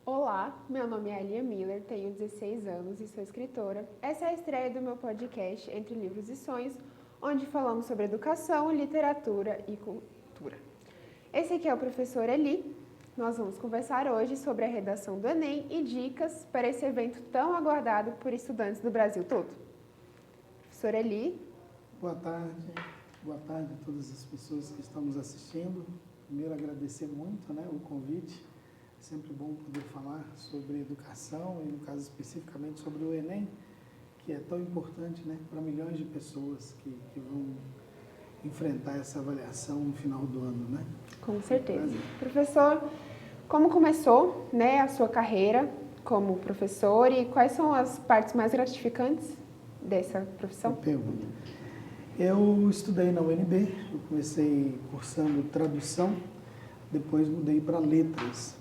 Olá, meu nome é Alia Miller, tenho 16 anos e sou escritora. Essa é a estreia do meu podcast Entre Livros e Sonhos, onde falamos sobre educação, literatura e cultura. Esse aqui é o professor Eli. Nós vamos conversar hoje sobre a redação do Enem e dicas para esse evento tão aguardado por estudantes do Brasil todo. Professor Eli. Boa tarde a todas as pessoas que estão nos assistindo. Primeiro, agradecer muito o convite. É sempre bom poder falar sobre educação e, no caso, especificamente sobre o Enem, que é tão importante para milhões de pessoas que vão enfrentar essa avaliação no final do ano. Com certeza. Professor, como começou a sua carreira como professor e quais são as partes mais gratificantes dessa profissão? Boa pergunta. Eu estudei na UNB, eu comecei cursando tradução, depois mudei para letras.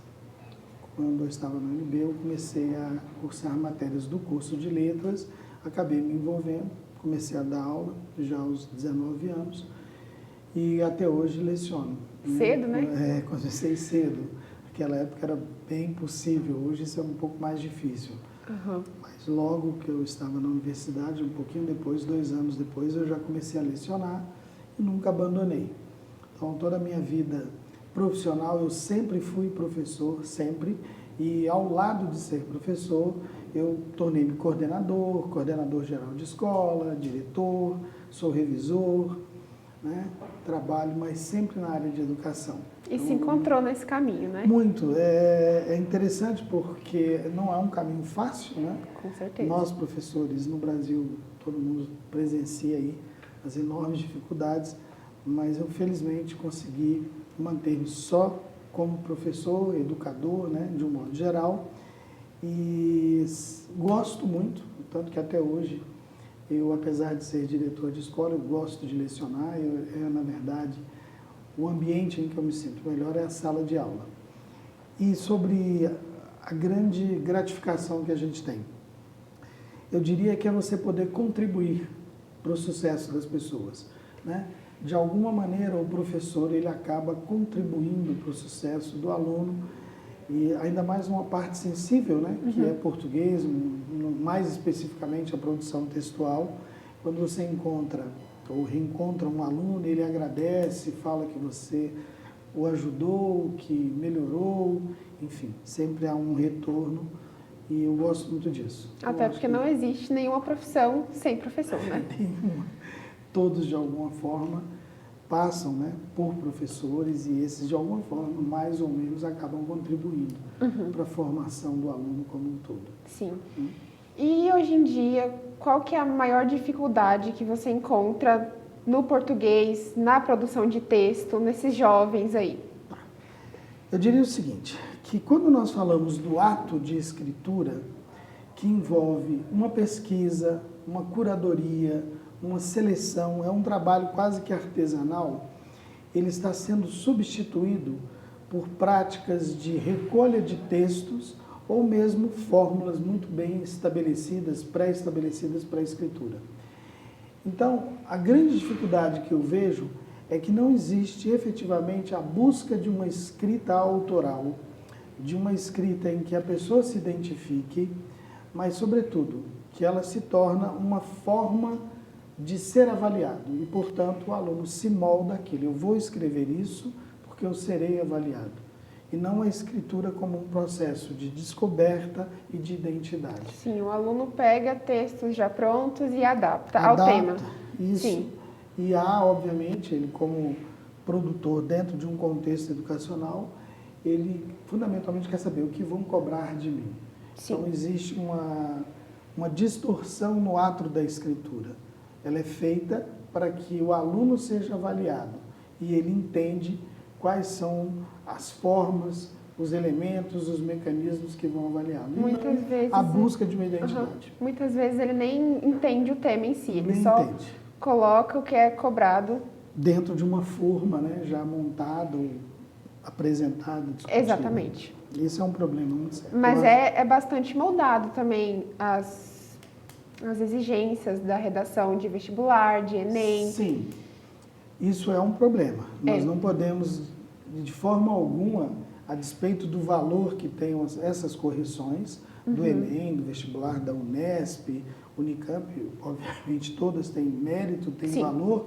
Quando eu estava na UNB, eu comecei a cursar matérias do curso de letras, acabei me envolvendo, comecei a dar aula já aos 19 anos e até hoje leciono. Cedo, né? Comecei cedo. Naquela época era bem possível, hoje isso é um pouco mais difícil. Uhum. Mas logo que eu estava na universidade, um pouquinho depois, 2 anos depois, eu já comecei a lecionar e nunca abandonei. Então, toda a minha vida profissional, eu sempre fui professor, sempre. E ao lado de ser professor, eu tornei-me coordenador geral de escola, diretor, sou revisor, trabalho, mas sempre na área de educação. E se encontrou nesse caminho, né? Muito. É interessante porque não é um caminho fácil, Com certeza. Nós, professores, no Brasil, todo mundo presencia aí as enormes dificuldades, mas eu, felizmente, consegui manter-me só como professor, educador, de um modo geral, e gosto muito, tanto que até hoje, eu, apesar de ser diretor de escola, eu gosto de lecionar, na verdade, o ambiente em que eu me sinto melhor é a sala de aula. E sobre a grande gratificação que a gente tem, eu diria que é você poder contribuir para o sucesso das pessoas, De alguma maneira, o professor ele acaba contribuindo para o sucesso do aluno, e ainda mais uma parte sensível, que é português, mais especificamente a produção textual. Quando você encontra ou reencontra um aluno, ele agradece, fala que você o ajudou, que melhorou, enfim, sempre há um retorno e eu gosto muito disso. Até porque não existe nenhuma profissão sem professor, Nenhuma. Todos, de alguma forma, passam por professores e esses, de alguma forma, mais ou menos, acabam contribuindo para a formação do aluno como um todo. Sim. E hoje em dia, qual que é a maior dificuldade que você encontra no português, na produção de texto, nesses jovens aí? Eu diria o seguinte, que quando nós falamos do ato de escritura, que envolve uma pesquisa, uma curadoria, uma seleção, é um trabalho quase que artesanal, ele está sendo substituído por práticas de recolha de textos ou mesmo fórmulas muito bem estabelecidas, pré-estabelecidas para a escritura. Então, a grande dificuldade que eu vejo é que não existe efetivamente a busca de uma escrita autoral, de uma escrita em que a pessoa se identifique, mas, sobretudo, que ela se torna uma forma de ser avaliado e, portanto, o aluno se molda aquilo. Eu vou escrever isso porque eu serei avaliado. E não a escritura como um processo de descoberta e de identidade. Sim, o aluno pega textos já prontos e adapta ao tema. Isso. Sim. E há, obviamente, ele como produtor dentro de um contexto educacional, ele fundamentalmente quer saber o que vão cobrar de mim. Sim. Então, existe uma distorção no ato da escritura. Ela é feita para que o aluno seja avaliado e ele entende quais são as formas, os elementos, os mecanismos que vão avaliá-lo. Muitas vezes a busca de uma identidade. Muitas vezes ele nem entende o tema em si, ele Nem só entende. coloca o que é cobrado dentro de uma forma, já montada, apresentada, discutida. Exatamente. Isso é um problema muito sério. Mas é bastante moldado também as exigências da redação de vestibular, de Enem. Sim, isso é um problema. Nós não podemos, de forma alguma, a despeito do valor que tem essas correções, do Enem, do vestibular da Unesp, Unicamp, obviamente todas têm mérito, têm valor,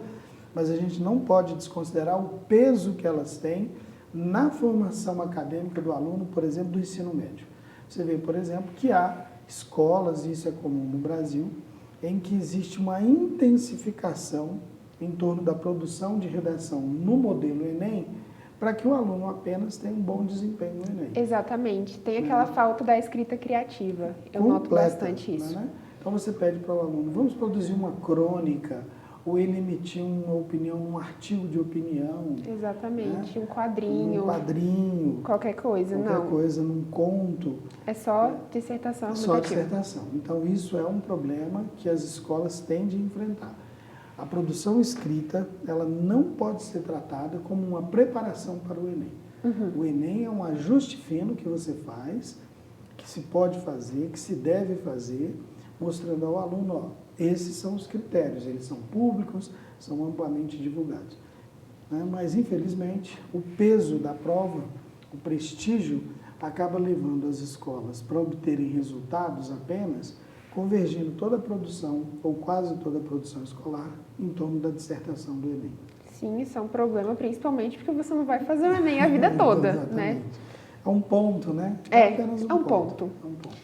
mas a gente não pode desconsiderar o peso que elas têm na formação acadêmica do aluno, por exemplo, do ensino médio. Você vê, por exemplo, que há escolas, e isso é comum no Brasil, em que existe uma intensificação em torno da produção de redação no modelo Enem, para que o aluno apenas tenha um bom desempenho no Enem. Exatamente. Tem aquela falta da escrita criativa. Eu noto bastante isso. Né? Então você pede para o aluno, vamos produzir uma crônica, ou ele emitir uma opinião, um artigo de opinião. Exatamente. Né? Um quadrinho. Um quadrinho. Qualquer coisa, não. Qualquer coisa, num conto. É só dissertação argumentativa. Só dissertação. Então isso é um problema que as escolas têm de enfrentar. A produção escrita, ela não pode ser tratada como uma preparação para o Enem. O Enem é um ajuste fino que você faz, que se pode fazer, que se deve fazer, mostrando ao aluno, ó, esses são os critérios, eles são públicos, são amplamente divulgados. Né? Mas, infelizmente, o peso da prova, o prestígio, acaba levando as escolas para obterem resultados apenas convergindo toda a produção, ou quase toda a produção escolar, em torno da dissertação do Enem. Sim, isso é um problema, principalmente porque você não vai fazer o Enem a vida toda, né? É um ponto, né? Apenas um ponto. É um ponto.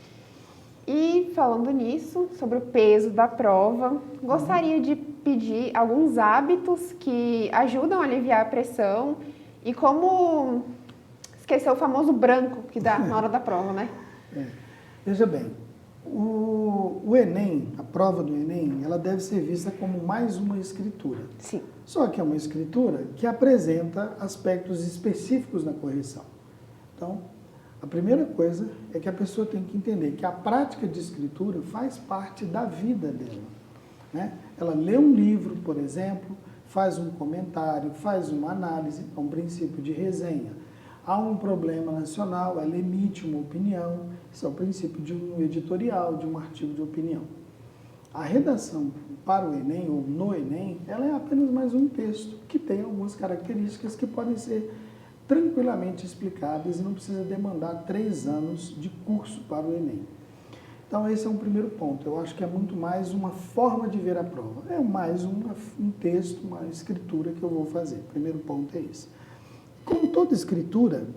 E falando nisso, sobre o peso da prova, gostaria de pedir alguns hábitos que ajudam a aliviar a pressão e como esquecer o famoso branco que dá na hora da prova, né? Veja bem, o Enem, a prova do Enem, ela deve ser vista como mais uma escritura. Sim. Só que é uma escritura que apresenta aspectos específicos na correção. Então, a primeira coisa é que a pessoa tem que entender que a prática de escritura faz parte da vida dela. Né? Ela lê um livro, por exemplo, faz um comentário, faz uma análise, é um princípio de resenha. Há um problema nacional, ela emite uma opinião, isso é o princípio de um editorial, de um artigo de opinião. A redação para o Enem, ou no Enem, ela é apenas mais um texto que tem algumas características que podem ser tranquilamente explicadas e não precisa demandar 3 anos de curso para o Enem. Então esse é um primeiro ponto. Eu acho que é muito mais uma forma de ver a prova. É mais um texto, uma escritura que eu vou fazer. O primeiro ponto é esse. Como toda escritura,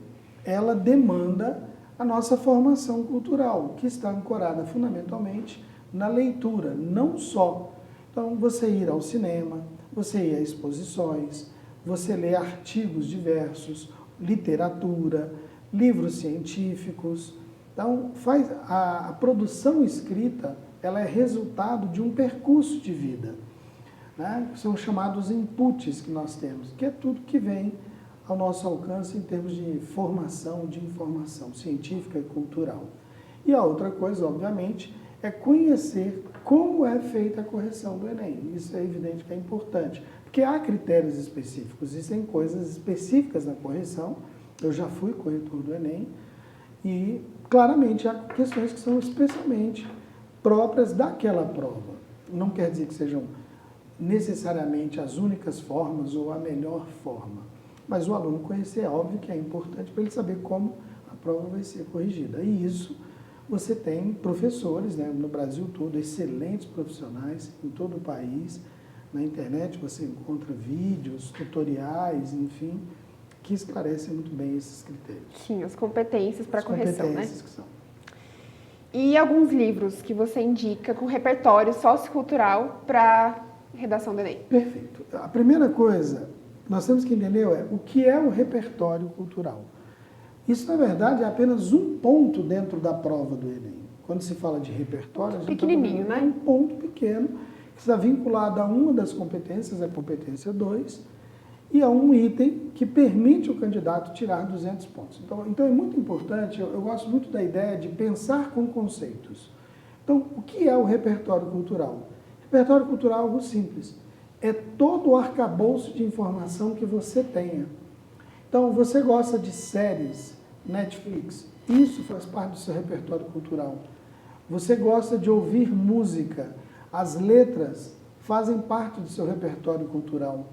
ela demanda a nossa formação cultural, que está ancorada fundamentalmente na leitura, não só. Então, você ir ao cinema, você ir a exposições, você ler artigos diversos, literatura, livros científicos. Então, a produção escrita, ela é resultado de um percurso de vida, né? São chamados inputs que nós temos, que é tudo que vem ao nosso alcance em termos de formação, de informação científica e cultural. E a outra coisa, obviamente, é conhecer como é feita a correção do Enem. Isso é evidente que é importante, porque há critérios específicos, existem coisas específicas na correção. Eu já fui corretor do Enem e, claramente, há questões que são especialmente próprias daquela prova. Não quer dizer que sejam necessariamente as únicas formas ou a melhor forma. Mas o aluno conhecer é óbvio que é importante para ele saber como a prova vai ser corrigida. E isso você tem professores, né, no Brasil todo, excelentes profissionais em todo o país. Na internet você encontra vídeos, tutoriais, enfim, que esclarecem muito bem esses critérios. Sim, as competências para correção, né? Que são. E alguns livros que você indica com repertório sociocultural para redação do Enem? Perfeito. A primeira coisa nós temos que entender o que é o repertório cultural. Isso, na verdade, é apenas um ponto dentro da prova do Enem. Quando se fala de repertório, a gente pequenininho, né? É um ponto pequeno que está vinculado a uma das competências, a competência 2, e a um item que permite o candidato tirar 200 pontos. Então é muito importante, eu gosto muito da ideia de pensar com conceitos. Então, o que é o repertório cultural? Repertório cultural é algo simples. É todo o arcabouço de informação que você tenha. Então, você gosta de séries, Netflix, isso faz parte do seu repertório cultural. Você gosta de ouvir música, as letras fazem parte do seu repertório cultural.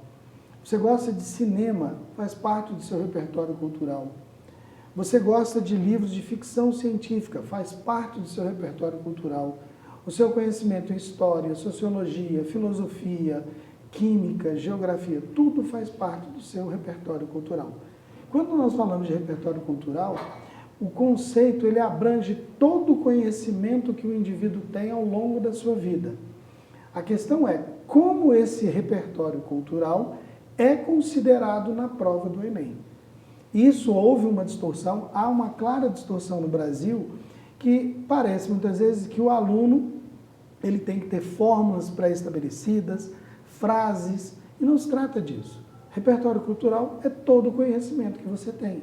Você gosta de cinema, faz parte do seu repertório cultural. Você gosta de livros de ficção científica, faz parte do seu repertório cultural. O seu conhecimento em história, sociologia, filosofia, química, geografia, tudo faz parte do seu repertório cultural. Quando nós falamos de repertório cultural, o conceito ele abrange todo o conhecimento que o indivíduo tem ao longo da sua vida. A questão é como esse repertório cultural é considerado na prova do Enem. Isso houve uma distorção, há uma clara distorção no Brasil, que parece muitas vezes que o aluno ele tem que ter fórmulas pré-estabelecidas, frases, e não se trata disso. Repertório cultural é todo o conhecimento que você tem.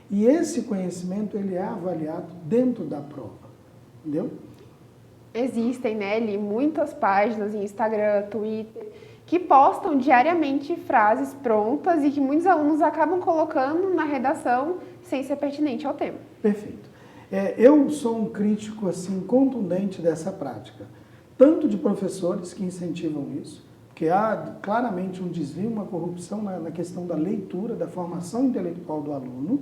E esse conhecimento ele é avaliado dentro da prova, entendeu? Existem, né, ali muitas páginas em Instagram, Twitter, que postam diariamente frases prontas e que muitos alunos acabam colocando na redação sem ser pertinente ao tema. Perfeito. Eu sou um crítico assim contundente dessa prática, tanto de professores que incentivam isso, porque há claramente um desvio, uma corrupção na questão da leitura, da formação intelectual do aluno,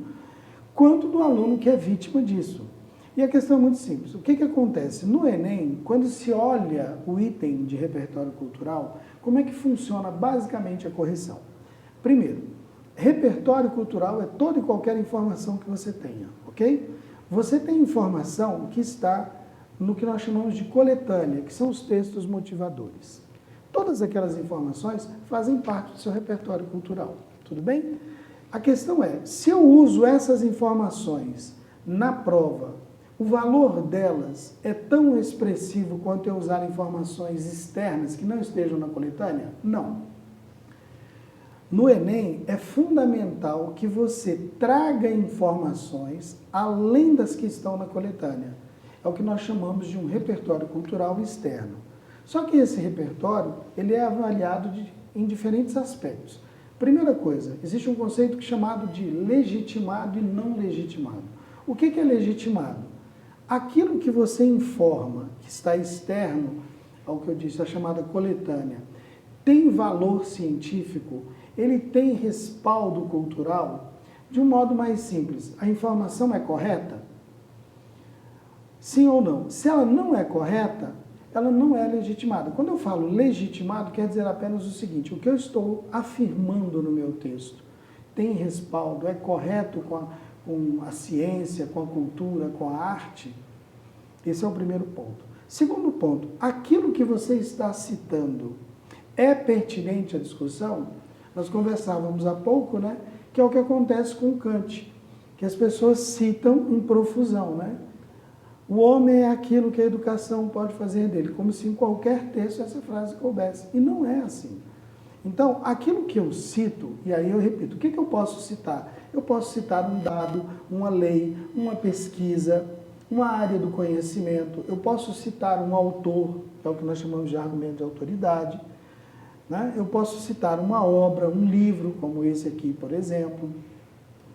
quanto do aluno que é vítima disso. E a questão é muito simples. O que acontece? No Enem, quando se olha o item de repertório cultural, como é que funciona basicamente a correção? Primeiro, repertório cultural é toda e qualquer informação que você tenha, ok? Você tem informação que está no que nós chamamos de coletânea, que são os textos motivadores. Todas aquelas informações fazem parte do seu repertório cultural, tudo bem? A questão é, se eu uso essas informações na prova, o valor delas é tão expressivo quanto eu usar informações externas que não estejam na coletânea? Não. No Enem, é fundamental que você traga informações além das que estão na coletânea. É o que nós chamamos de um repertório cultural externo. Só que esse repertório ele é avaliado em diferentes aspectos. Primeira coisa, existe um conceito chamado de legitimado e não legitimado. O que é legitimado? Aquilo que você informa, que está externo ao que eu disse, a chamada coletânea, tem valor científico, ele tem respaldo cultural, de um modo mais simples. A informação é correta? Sim ou não? Se ela não é correta, ela não é legitimada. Quando eu falo legitimado, quer dizer apenas o seguinte, o que eu estou afirmando no meu texto tem respaldo, é correto com a ciência, com a cultura, com a arte? Esse é o primeiro ponto. Segundo ponto, aquilo que você está citando é pertinente à discussão? Nós conversávamos há pouco, né? Que é o que acontece com Kant, que as pessoas citam em profusão, né? O homem é aquilo que a educação pode fazer dele, como se em qualquer texto essa frase coubesse. E não é assim. Então, aquilo que eu cito, e aí eu repito, o que eu posso citar? Eu posso citar um dado, uma lei, uma pesquisa, uma área do conhecimento, eu posso citar um autor, que é o que nós chamamos de argumento de autoridade, né? Eu posso citar uma obra, um livro, como esse aqui, por exemplo.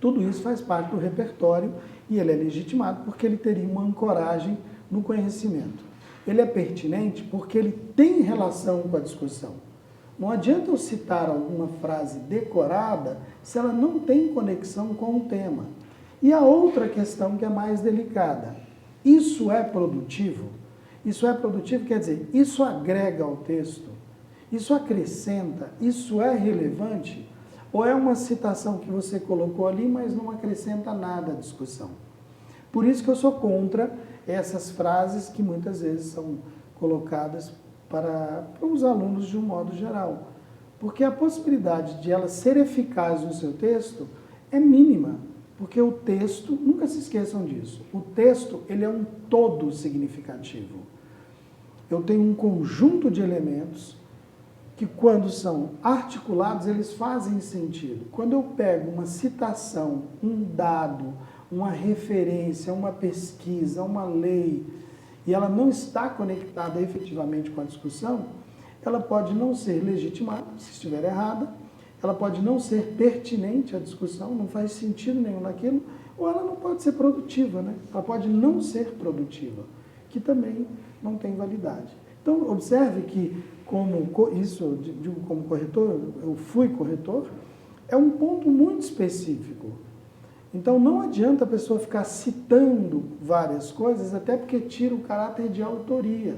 Tudo isso faz parte do repertório e ele é legitimado porque ele teria uma ancoragem no conhecimento. Ele é pertinente porque ele tem relação com a discussão. Não adianta eu citar alguma frase decorada se ela não tem conexão com o tema. E a outra questão que é mais delicada, isso é produtivo? Isso é produtivo quer dizer, isso agrega ao texto? Isso acrescenta? Isso é relevante? Ou é uma citação que você colocou ali, mas não acrescenta nada à discussão? Por isso que eu sou contra essas frases que muitas vezes são colocadas para os alunos de um modo geral. Porque a possibilidade de ela ser eficaz no seu texto é mínima. Porque o texto, nunca se esqueçam disso, o texto ele é um todo significativo. Eu tenho um conjunto de elementos que quando são articulados, eles fazem sentido. Quando eu pego uma citação, um dado, uma referência, uma pesquisa, uma lei, e ela não está conectada efetivamente com a discussão, ela pode não ser legitimada, se estiver errada, ela pode não ser pertinente à discussão, não faz sentido nenhum naquilo, ou ela não pode ser produtiva, né? Ela pode não ser produtiva, que também não tem validade. Então, observe que, como corretor, eu fui corretor, é um ponto muito específico. Então não adianta a pessoa ficar citando várias coisas, até porque tira o caráter de autoria.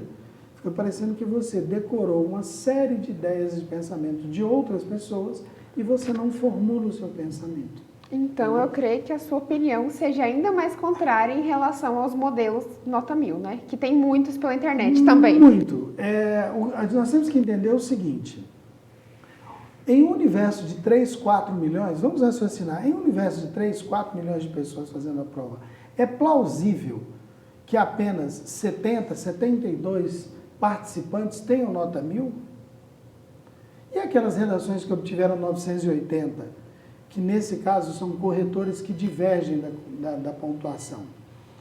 Fica parecendo que você decorou uma série de ideias e pensamentos de outras pessoas e você não formula o seu pensamento. Então, eu creio que a sua opinião seja ainda mais contrária em relação aos modelos nota 1000, né? Que tem muitos pela internet também. Muito. Nós temos que entender o seguinte. Em um universo de 3, 4 milhões, vamos raciocinar, em um universo de 3, 4 milhões de pessoas fazendo a prova, é plausível que apenas 70, 72 participantes tenham nota 1000? E aquelas redações que obtiveram 980, que nesse caso são corretores que divergem da pontuação?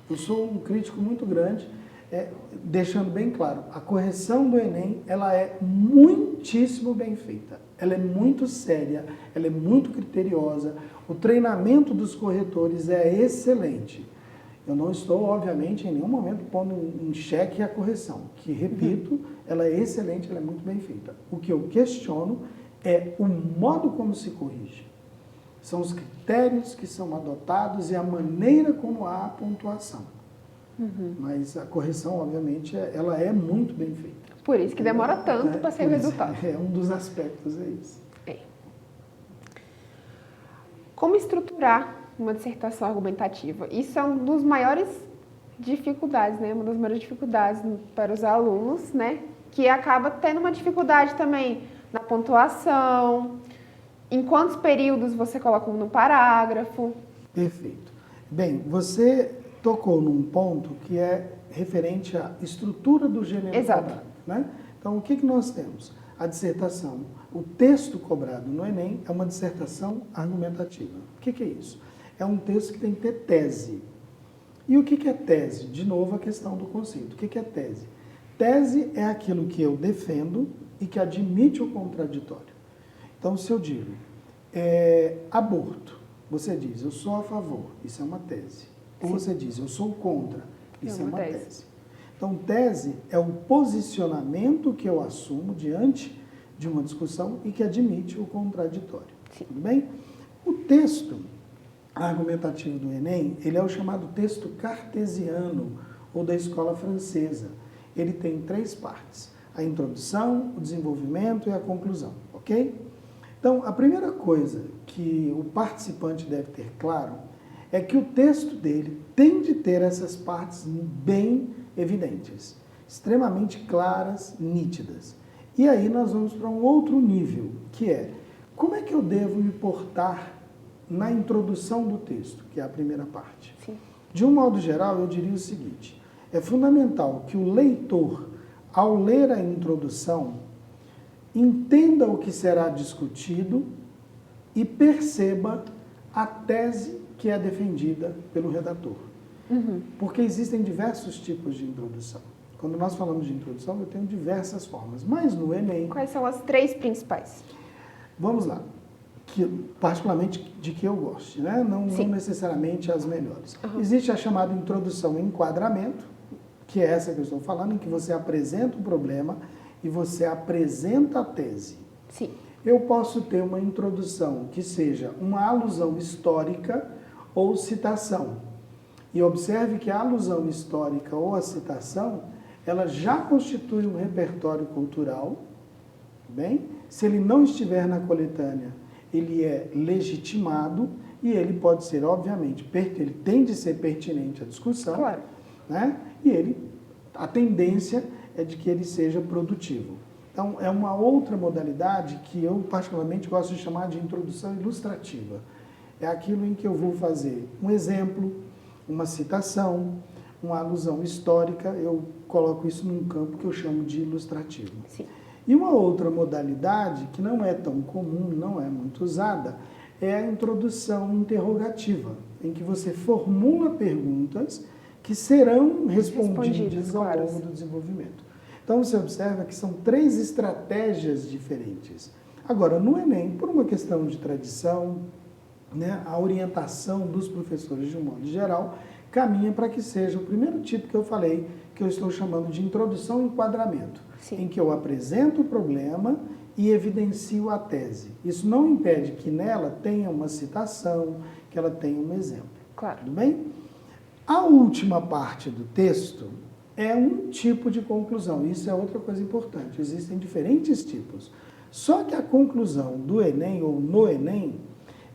Eu sou um crítico muito grande, deixando bem claro, a correção do Enem, ela é muitíssimo bem feita. Ela é muito séria, ela é muito criteriosa, o treinamento dos corretores é excelente. Eu não estou, obviamente, em nenhum momento pondo em xeque a correção, que, repito, ela é excelente, ela é muito bem feita. O que eu questiono é o modo como se corrige. São os critérios que são adotados e a maneira como há a pontuação. Mas a correção, obviamente, ela é muito bem feita. Por isso que demora tanto para ser o resultado. Um dos aspectos é isso. Como estruturar uma dissertação argumentativa? Isso é uma das maiores dificuldades, né? Uma das maiores dificuldades para os alunos, né? Que acaba tendo uma dificuldade também na pontuação, em quantos períodos você coloca no parágrafo. Perfeito. Bem, você tocou num ponto que é referente à estrutura do gênero cobrado, né? Então, o que nós temos? A dissertação, o texto cobrado no Enem é uma dissertação argumentativa. O que é isso? É um texto que tem que ter tese. E o que é tese? De novo, a questão do conceito. O que é tese? Tese é aquilo que eu defendo e que admite o contraditório. Então, se eu digo aborto, você diz, eu sou a favor, isso é uma tese. Ou você diz, eu sou contra, isso é uma tese. Então, tese é o posicionamento que eu assumo diante de uma discussão e que admite o contraditório. Sim. Tudo bem? O texto argumentativo do Enem, ele é o chamado texto cartesiano ou da escola francesa. Ele tem 3 partes: a introdução, o desenvolvimento e a conclusão, ok? Então, a primeira coisa que o participante deve ter claro é que o texto dele tem de ter essas partes bem evidentes, extremamente claras, nítidas. E aí nós vamos para um outro nível, que é como é que eu devo me portar na introdução do texto, que é a primeira parte. Sim. De um modo geral, eu diria o seguinte: é fundamental que o leitor, ao ler a introdução, entenda o que será discutido e perceba a tese que é defendida pelo redator. Porque existem diversos tipos de introdução. Quando nós falamos de introdução, eu tenho diversas formas, mas no Enem... Quais são as 3 principais? Vamos lá, particularmente de que eu gosto, né? Não necessariamente as melhores. Existe a chamada introdução e enquadramento, que é essa que eu estou falando, em que você apresenta o problema e você apresenta a tese. Sim. Eu posso ter uma introdução que seja uma alusão histórica ou citação. E observe que a alusão histórica ou a citação, ela já constitui um repertório cultural, bem? Se ele não estiver na coletânea, ele é legitimado e ele pode ser, obviamente, ele tem de ser pertinente à discussão, claro, né? E a tendência é de que ele seja produtivo. Então, é uma outra modalidade que eu particularmente gosto de chamar de introdução ilustrativa. É aquilo em que eu vou fazer um exemplo, uma citação, uma alusão histórica, eu coloco isso num campo que eu chamo de ilustrativo. Sim. E uma outra modalidade, que não é tão comum, não é muito usada, é a introdução interrogativa, em que você formula perguntas que serão respondidas ao longo do desenvolvimento. Então, você observa que são 3 estratégias diferentes. Agora, no Enem, por uma questão de tradição, né, a orientação dos professores, de um modo geral, caminha para que seja o primeiro tipo que eu falei, que eu estou chamando de introdução e enquadramento, em que eu apresento o problema e evidencio a tese. Isso não impede que nela tenha uma citação, que ela tenha um exemplo. Claro. Tudo bem? A última parte do texto é um tipo de conclusão. Isso é outra coisa importante. Existem diferentes tipos. Só que a conclusão do Enem ou no Enem,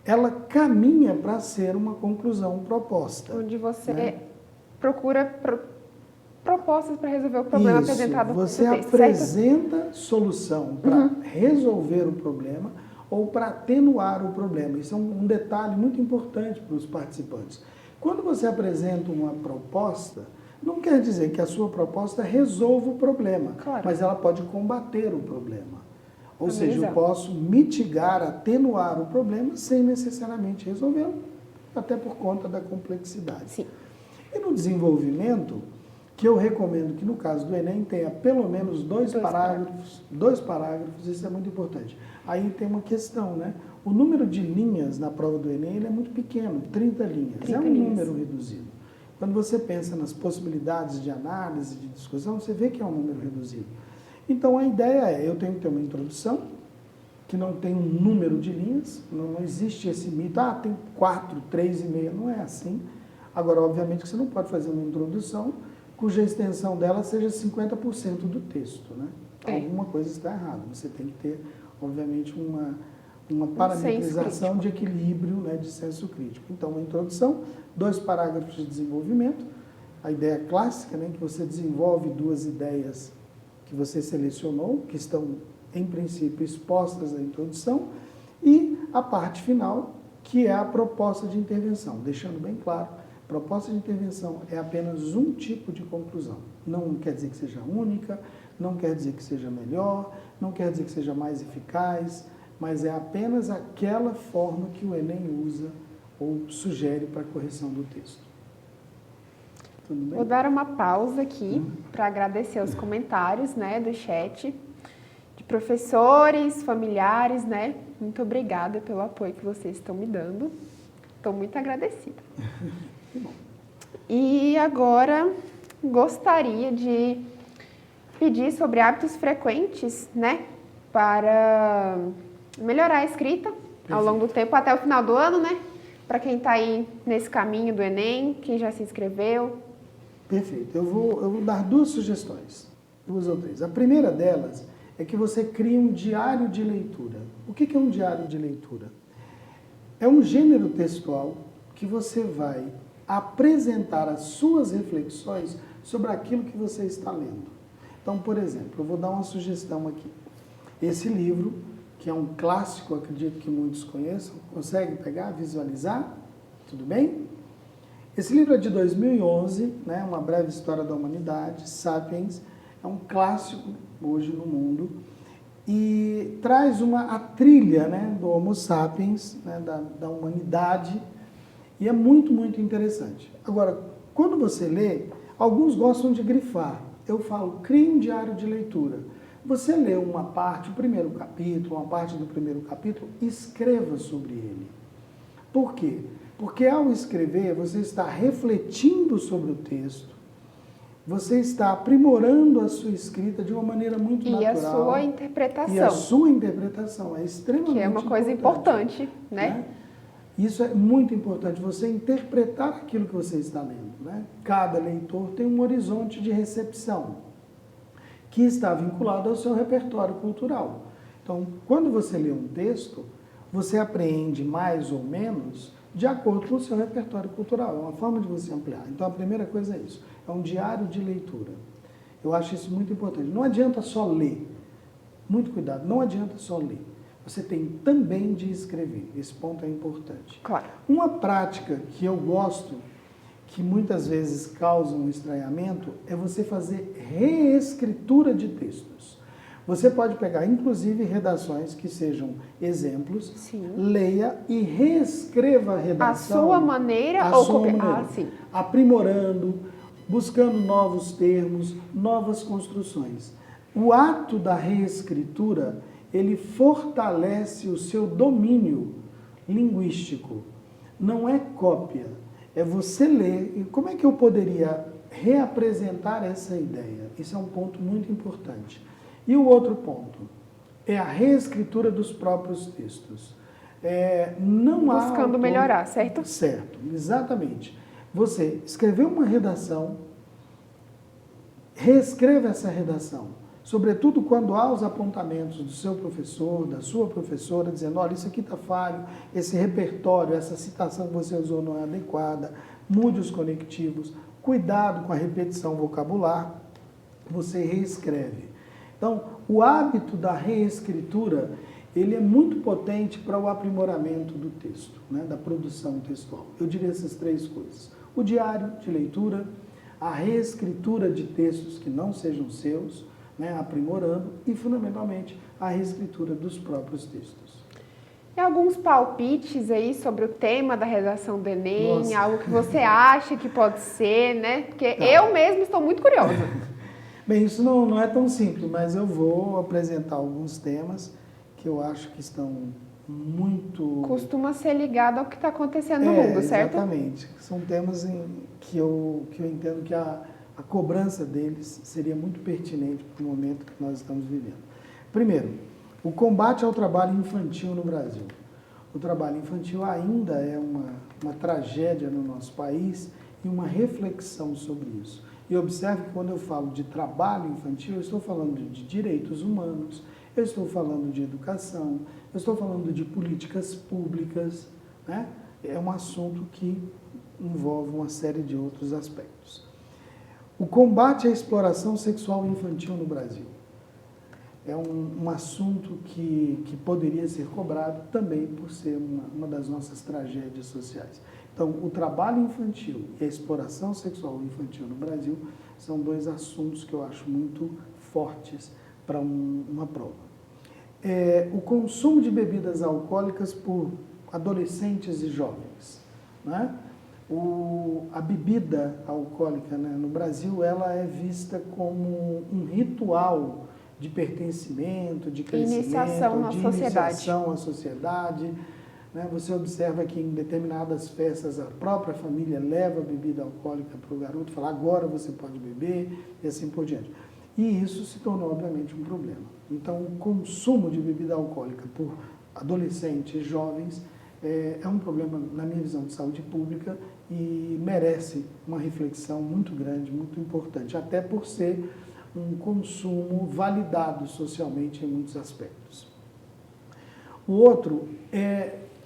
ela caminha para ser uma conclusão proposta. Onde você procura propostas para resolver o problema apresentado no texto. Você apresenta solução para resolver o problema ou para atenuar o problema. Isso é um detalhe muito importante para os participantes. Quando você apresenta uma proposta, não quer dizer que a sua proposta resolva o problema, claro, mas ela pode combater o problema. Ou amenizar. seja, eu posso mitigar, atenuar o problema sem necessariamente resolvê-lo, até por conta da complexidade. Sim. E no desenvolvimento, que eu recomendo que no caso do Enem tenha pelo menos dois parágrafos, isso é muito importante. Aí tem uma questão, né? O número de linhas na prova do Enem ele é muito pequeno, 30 linhas, 30 é um linhas. número reduzido. Quando você pensa nas possibilidades de análise, de discussão, você vê que é um número reduzido. Então a ideia é, eu tenho que ter uma introdução, que não tem um número de linhas, não existe esse mito, tem 4, 3,5, não é assim. Agora, obviamente, que você não pode fazer uma introdução cuja extensão dela seja 50% do texto, né? Alguma coisa está errada. Você tem que ter, obviamente, uma parametrização de equilíbrio, né, de senso crítico. Então, uma introdução, 2 parágrafos de desenvolvimento, a ideia clássica, né, que você desenvolve 2 ideias que você selecionou, que estão, em princípio, expostas na introdução, e a parte final, que é a proposta de intervenção, deixando bem claro, proposta de intervenção é apenas um tipo de conclusão. Não quer dizer que seja única, não quer dizer que seja melhor, não quer dizer que seja mais eficaz, mas é apenas aquela forma que o Enem usa ou sugere para a correção do texto. Tudo bem? Vou dar uma pausa aqui para agradecer os comentários, né, do chat, de professores, familiares, né? Muito obrigada pelo apoio que vocês estão me dando. Estou muito agradecida. Que bom. E agora gostaria de pedir sobre hábitos frequentes, né, para melhorar a escrita ao longo do tempo, até o final do ano, né? Para quem está aí nesse caminho do Enem, quem já se inscreveu. Perfeito. Eu vou dar 2 sugestões, 2 ou 3. A primeira delas é que você crie um diário de leitura. O que é um diário de leitura? É um gênero textual que você vai apresentar as suas reflexões sobre aquilo que você está lendo. Então, por exemplo, eu vou dar uma sugestão aqui. Esse livro, que é um clássico, acredito que muitos conheçam, consegue pegar, visualizar? Tudo bem? Esse livro é de 2011, né, Uma Breve História da Humanidade, Sapiens, é um clássico hoje no mundo e traz a trilha, né, do Homo Sapiens, né, da humanidade, e é muito, muito interessante. Agora, quando você lê, alguns gostam de grifar. Eu falo, crie um diário de leitura. Você lê uma parte, o primeiro capítulo, uma parte do primeiro capítulo, escreva sobre ele. Por quê? Porque ao escrever, você está refletindo sobre o texto, você está aprimorando a sua escrita de uma maneira muito natural. E a sua interpretação. E a sua interpretação é extremamente importante. Que é uma coisa importante, né? Isso é muito importante, você interpretar aquilo que você está lendo, né? Cada leitor tem um horizonte de recepção que está vinculado ao seu repertório cultural. Então, quando você lê um texto, você apreende mais ou menos de acordo com o seu repertório cultural. É uma forma de você ampliar. Então, a primeira coisa é isso. É um diário de leitura. Eu acho isso muito importante. Não adianta só ler. Muito cuidado, não adianta só ler. Você tem também de escrever. Esse ponto é importante. Claro. Uma prática que eu gosto, que muitas vezes causa um estranhamento, é você fazer reescritura de textos. Você pode pegar, inclusive, redações que sejam exemplos, Sim. leia e reescreva a redação. A sua maneira a ou sua copiar? maneira, Sim. aprimorando, buscando novos termos, novas construções. O ato da reescritura, ele fortalece o seu domínio linguístico. Não é cópia, é você ler. E como é que eu poderia reapresentar essa ideia? Isso é um ponto muito importante. E o outro ponto é a reescritura dos próprios textos. Não há buscando melhorar, certo? Certo, exatamente. Você escreveu uma redação, reescreva essa redação, sobretudo quando há os apontamentos do seu professor, da sua professora, dizendo, olha, isso aqui está falho, esse repertório, essa citação que você usou não é adequada, mude os conectivos, cuidado com a repetição vocabular, você reescreve. Então, o hábito da reescritura, ele é muito potente para o aprimoramento do texto, né, da produção textual. Eu diria essas 3 coisas. O diário de leitura, a reescritura de textos que não sejam seus, né, aprimorando, e, fundamentalmente, a reescritura dos próprios textos. E alguns palpites aí sobre o tema da redação do Enem, Nossa. algo que você acha que pode ser, né? Porque eu mesma estou muito curiosa. Bem, isso não é tão simples, mas eu vou apresentar alguns temas que eu acho que estão muito... Costuma ser ligado ao que está acontecendo no mundo, certo? Exatamente. São temas que eu entendo que a cobrança deles seria muito pertinente para o momento que nós estamos vivendo. Primeiro, o combate ao trabalho infantil no Brasil. O trabalho infantil ainda é uma tragédia no nosso país e uma reflexão sobre isso. E observe que quando eu falo de trabalho infantil, eu estou falando de direitos humanos, eu estou falando de educação, eu estou falando de políticas públicas, né? É um assunto que envolve uma série de outros aspectos. O combate à exploração sexual infantil no Brasil é um assunto que poderia ser cobrado também por ser uma das nossas tragédias sociais. Então, o trabalho infantil e a exploração sexual infantil no Brasil são 2 assuntos que eu acho muito fortes para uma prova. O consumo de bebidas alcoólicas por adolescentes e jovens, né? A bebida alcoólica, né, no Brasil, ela é vista como um ritual de pertencimento, de crescimento, iniciação à sociedade. Né? Você observa que em determinadas festas a própria família leva a bebida alcoólica para o garoto, fala, agora você pode beber, e assim por diante. E isso se tornou, obviamente, um problema. Então, o consumo de bebida alcoólica por adolescentes e jovens é um problema, na minha visão, de saúde pública e merece uma reflexão muito grande, muito importante, até por ser um consumo validado socialmente em muitos aspectos. O outro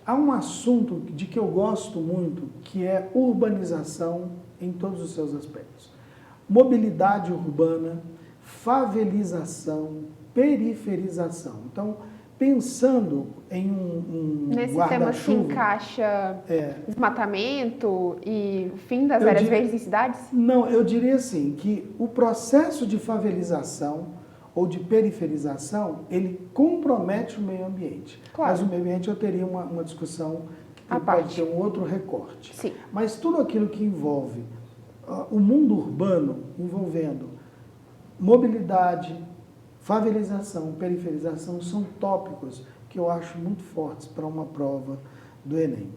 há um assunto de que eu gosto muito, que é urbanização em todos os seus aspectos. Mobilidade urbana, favelização, periferização. Então, pensando em um nesse guarda-chuva... tema se encaixa desmatamento e o fim das áreas verdes em cidades? Não, eu diria assim, que o processo de favelização ou de periferização, ele compromete o meio ambiente. Claro. Mas o meio ambiente eu teria uma discussão que pode ter um outro recorte. Sim. Mas tudo aquilo que envolve o mundo urbano, envolvendo mobilidade, favelização, periferização, são tópicos que eu acho muito fortes para uma prova do Enem.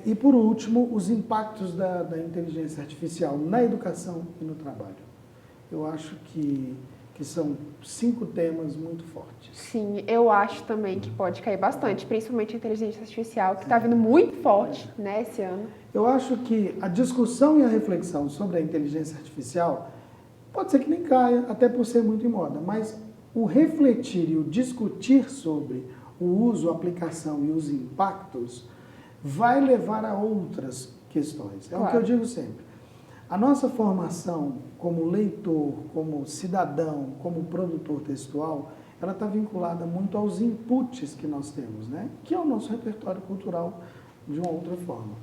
E, por último, os impactos da inteligência artificial na educação e no trabalho. Eu acho que são 5 temas muito fortes. Sim, eu acho também que pode cair bastante, principalmente a inteligência artificial, que está vindo muito forte, né, esse ano. Eu acho que a discussão e a reflexão sobre a inteligência artificial pode ser que nem caia, até por ser muito em moda, mas o refletir e o discutir sobre o uso, a aplicação e os impactos vai levar a outras questões. É claro. O que eu digo sempre. A nossa formação como leitor, como cidadão, como produtor textual, ela está vinculada muito aos inputs que nós temos, né? Que é o nosso repertório cultural de uma outra forma.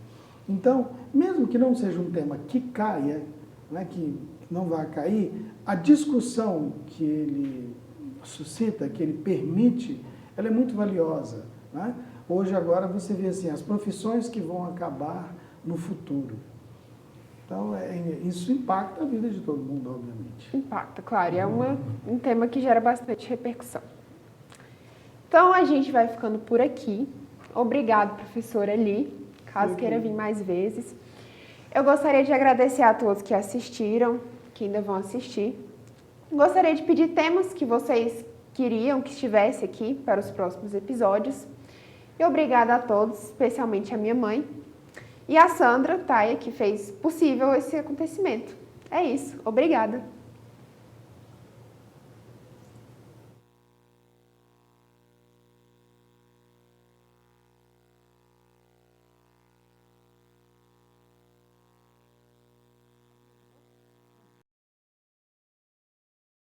Então, mesmo que não seja um tema que caia, né, que não vai cair, a discussão que ele suscita, que ele permite, ela é muito valiosa, né? Hoje, agora, você vê assim, as profissões que vão acabar no futuro. Então, isso impacta a vida de todo mundo, obviamente. Impacta, claro. E é um tema que gera bastante repercussão. Então, a gente vai ficando por aqui. Obrigado, professora Li. Caso queira vir mais vezes. Eu gostaria de agradecer a todos que assistiram, que ainda vão assistir. Gostaria de pedir temas que vocês queriam que estivesse aqui para os próximos episódios. E obrigada a todos, especialmente a minha mãe e a Sandra Taia, que fez possível esse acontecimento. É isso, obrigada!